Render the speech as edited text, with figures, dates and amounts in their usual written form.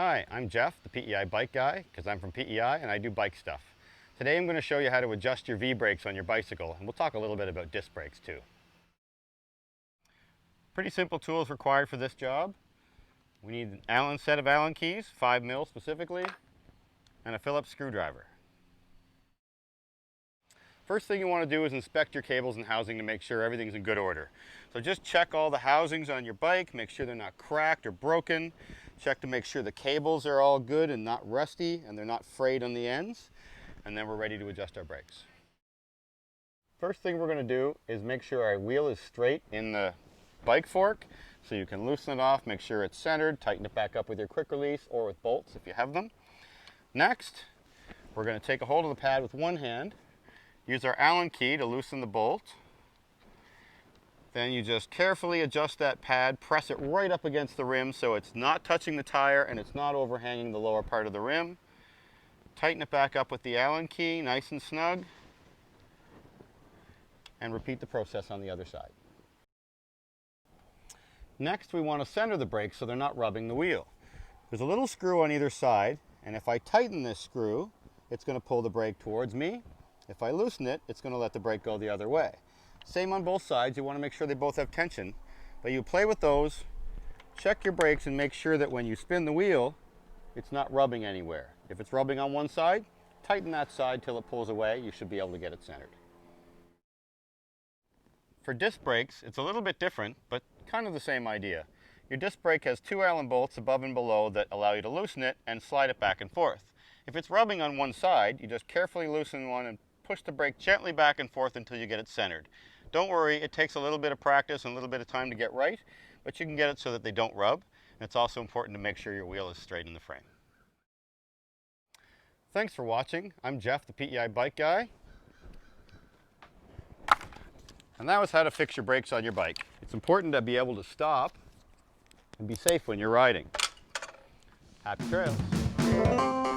Hi, I'm Jeff, the PEI bike guy, because I'm from PEI and I do bike stuff. Today I'm going to show you how to adjust your V-brakes on your bicycle, and we'll talk a little bit about disc brakes too. Pretty simple tools required for this job. We need an Allen set of Allen keys, 5 mil specifically, and a Phillips screwdriver. First thing you want to do is inspect your cables and housing to make sure everything's in good order. So just check all the housings on your bike, make sure they're not cracked or broken. Check to make sure the cables are all good and not rusty and they're not frayed on the ends. And then we're ready to adjust our brakes. First thing we're going to do is make sure our wheel is straight in the bike fork. So you can loosen it off, make sure it's centered, tighten it back up with your quick release or with bolts if you have them. Next, we're going to take a hold of the pad with one hand. Use our Allen key to loosen the bolt. Then you just carefully adjust that pad, press it right up against the rim so it's not touching the tire and it's not overhanging the lower part of the rim. Tighten it back up with the Allen key, nice and snug. And repeat the process on the other side. Next, we want to center the brakes so they're not rubbing the wheel. There's a little screw on either side, and if I tighten this screw, it's going to pull the brake towards me. If I loosen it, it's going to let the brake go the other way. Same on both sides. You want to make sure they both have tension, but you play with those, check your brakes, and make sure that when you spin the wheel, it's not rubbing anywhere. If it's rubbing on one side, tighten that side till it pulls away. You should be able to get it centered. For disc brakes, it's a little bit different, but kind of the same idea. Your disc brake has 2 Allen bolts above and below that allow you to loosen it and slide it back and forth. If it's rubbing on one side, you just carefully loosen one and push the brake gently back and forth until you get it centered. Don't worry, it takes a little bit of practice and a little bit of time to get right, but you can get it so that they don't rub. And it's also important to make sure your wheel is straight in the frame. Thanks for watching. I'm Jeff, the PEI bike guy. And that was how to fix your brakes on your bike. It's important to be able to stop and be safe when you're riding. Happy trails.